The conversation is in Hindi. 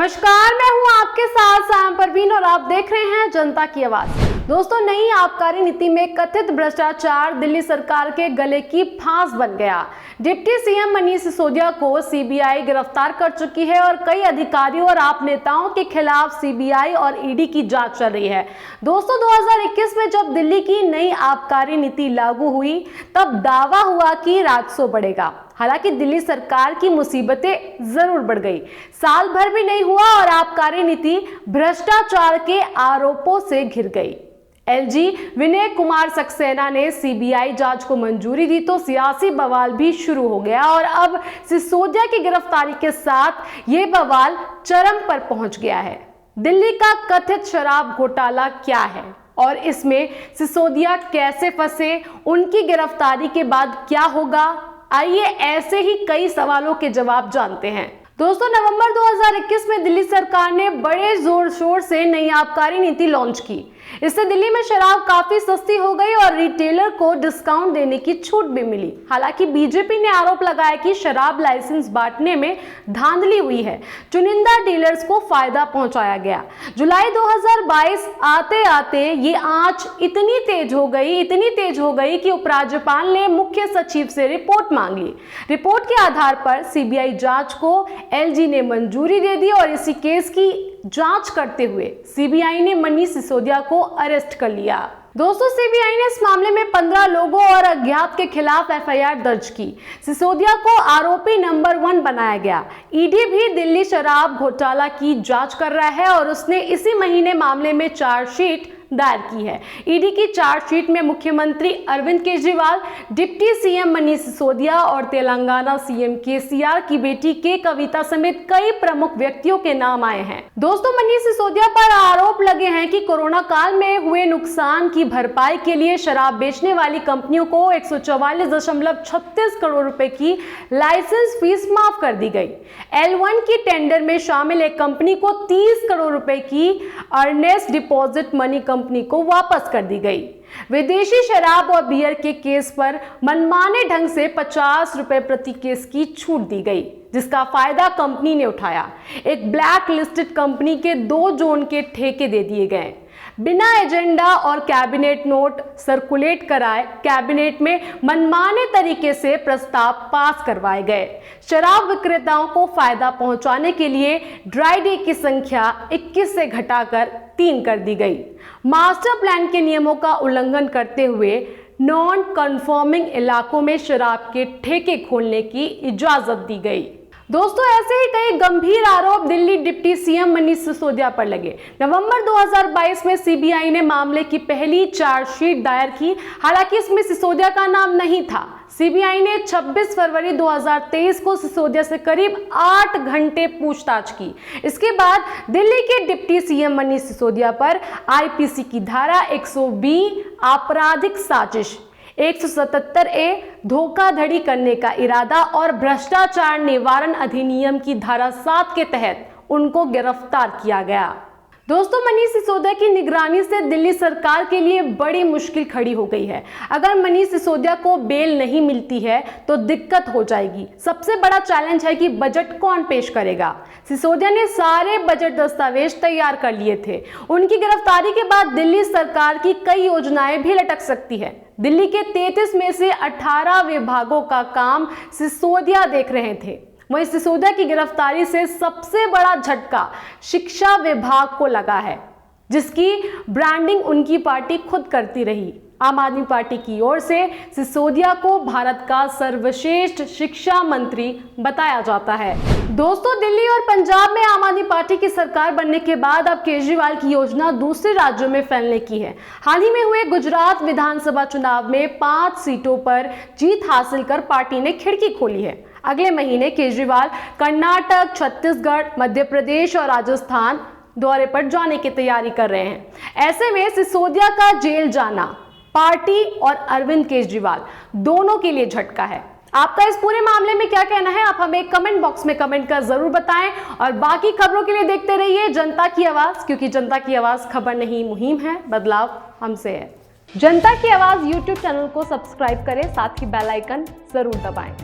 नमस्कार, मैं हूं आपके साथ साम परवीन और आप देख रहे हैं जनता की आवाज। दोस्तों, नई आबकारी नीति में कथित भ्रष्टाचार दिल्ली सरकार के गले की फांस बन गया। डिप्टी सीएम मनीष सिसोदिया को सीबीआई गिरफ्तार कर चुकी है और कई अधिकारियों और आप नेताओं के खिलाफ सीबीआई और ईडी की जांच चल रही है। दोस्तों, 2021 में जब दिल्ली की नई आबकारी नीति लागू हुई तब दावा हुआ कि राजस्व बढ़ेगा। हालांकि दिल्ली सरकार की मुसीबतें जरूर बढ़ गई। साल भर भी नहीं हुआ और आबकारी नीति भ्रष्टाचार के आरोपों से घिर गई। एलजी विनय कुमार सक्सेना ने सीबीआई जांच को मंजूरी दी तो सियासी बवाल भी शुरू हो गया और अब सिसोदिया की गिरफ्तारी के साथ ये बवाल चरम पर पहुंच गया है। दिल्ली का कथित शराब घोटाला क्या है और इसमें सिसोदिया कैसे फंसे, उनकी गिरफ्तारी के बाद क्या होगा, आइए ऐसे ही कई सवालों के जवाब जानते हैं। दोस्तों, नवंबर 2021 में दिल्ली सरकार ने बड़े जोर शोर से नई आबकारी नीति लॉन्च की। इससे दिल्ली में शराब काफी सस्ती हो गई और रिटेलर को डिस्काउंट देने की छूट भी मिली। हालांकि बीजेपी ने आरोप लगाया कि शराब लाइसेंस बांटने में धांधली हुई है, चुनिंदा डीलर्स को फायदा पहुंचाया गया। जुलाई 2022 आते आते ये आंच इतनी तेज हो गई कि उपराज्यपाल ने मुख्य सचिव से रिपोर्ट मांग ली। रिपोर्ट के आधार पर सीबीआई जांच को एलजी ने मंजूरी दे दी और इसी केस की जांच करते हुए सीबीआई ने मनीष सिसोदिया को अरेस्ट कर लिया। दोस्तों, सीबीआई ने इस मामले में 15 लोगों और अज्ञात के खिलाफ एफआईआर दर्ज की। सिसोदिया को आरोपी नंबर 1 बनाया गया। ईडी भी दिल्ली शराब घोटाला की जांच कर रहा है और उसने इसी महीने मामले में चार्जशीट दायर की है। ईडी की चार्जशीट में मुख्यमंत्री अरविंद केजरीवाल, डिप्टी सीएम मनीष सिसोदिया और तेलंगाना सीएम केसीआर की बेटी के कविता समेत कई प्रमुख व्यक्तियों के नाम आए हैं। दोस्तों, मनीष सिसोदिया पर आरोप लगे हैं कि कोरोना काल में हुए नुकसान की भरपाई के लिए शराब बेचने वाली कंपनियों को 144.36 करोड़ रुपए की लाइसेंस फीस माफ कर दी गई। L1 की टेंडर में शामिल एक कंपनी को 30 करोड़ रुपए की अर्नेस्ट डिपॉजिट मनी कंपनी को वापस कर दी गई। विदेशी शराब और बियर के केस पर मनमाने ढंग से 50 रुपए प्रति केस की छूट दी गई, जिसका फायदा कंपनी ने उठाया। एक ब्लैक लिस्टेड कंपनी के 2 जोन के ठेके दे दिए गए। बिना एजेंडा और कैबिनेट नोट सर्कुलेट कराए कैबिनेट में मनमाने तरीके से प्रस्ताव पास करवाए गए। शराब विक्रेताओं को फायदा पहुंचाने के लिए ड्राई डे की संख्या 21 से घटाकर 3 कर दी गई। मास्टर प्लान के नियमों का उल्लंघन करते हुए नॉन कन्फर्मिंग इलाकों में शराब के ठेके खोलने की इजाजत दी गई। दोस्तों, ऐसे ही कई गंभीर आरोप दिल्ली डिप्टी सीएम मनीष सिसोदिया पर लगे। नवंबर 2022 में सीबीआई ने मामले की पहली चार्जशीट दायर की। हालांकि इसमें सिसोदिया का नाम नहीं था। सीबीआई ने 26 फरवरी 2023 को सिसोदिया से करीब 8 घंटे पूछताछ की। इसके बाद दिल्ली के डिप्टी सीएम मनीष सिसोदिया पर आईपीसी की धारा 120 आपराधिक साजिश, 177A धोखाधड़ी करने का इरादा और भ्रष्टाचार निवारण अधिनियम की धारा 7 के तहत उनको गिरफ्तार किया गया। दोस्तों, मनीष सिसोदिया की निगरानी से दिल्ली सरकार के लिए बड़ी मुश्किल खड़ी हो गई है। अगर मनीष सिसोदिया को बेल नहीं मिलती है तो दिक्कत हो जाएगी। सबसे बड़ा चैलेंज है कि बजट कौन पेश करेगा। सिसोदिया ने सारे बजट दस्तावेज तैयार कर लिए थे। उनकी गिरफ्तारी के बाद दिल्ली सरकार की कई योजनाएं भी लटक सकती है। दिल्ली के 33 में से 18 विभागों का काम सिसोदिया देख रहे थे। वहीं सिसोदिया की गिरफ्तारी से सबसे बड़ा झटका शिक्षा विभाग को लगा है, जिसकी ब्रांडिंग उनकी पार्टी खुद करती रही। आम आदमी पार्टी की ओर से सिसोदिया को भारत का सर्वश्रेष्ठ शिक्षा मंत्री बताया जाता है। दोस्तों, दिल्ली और पंजाब में आम आदमी पार्टी की सरकार बनने के बाद अब केजरीवाल की योजना दूसरे राज्यों में फैलने की है। हाल ही में हुए गुजरात विधानसभा चुनाव में 5 सीटों पर जीत हासिल कर पार्टी ने खिड़की खोली है। अगले महीने केजरीवाल कर्नाटक, छत्तीसगढ़, मध्य प्रदेश और राजस्थान दौरे पर जाने की तैयारी कर रहे हैं। ऐसे में सिसोदिया का जेल जाना पार्टी और अरविंद केजरीवाल दोनों के लिए झटका है। आपका इस पूरे मामले में क्या कहना है, आप हमें कमेंट बॉक्स में कमेंट कर जरूर बताएं और बाकी खबरों के लिए देखते रहिए जनता की आवाज, क्योंकि जनता की आवाज खबर नहीं मुहिम है, बदलाव हमसे है। जनता की आवाज YouTube चैनल को सब्सक्राइब करें, साथ ही बेल आइकन जरूर दबाएं।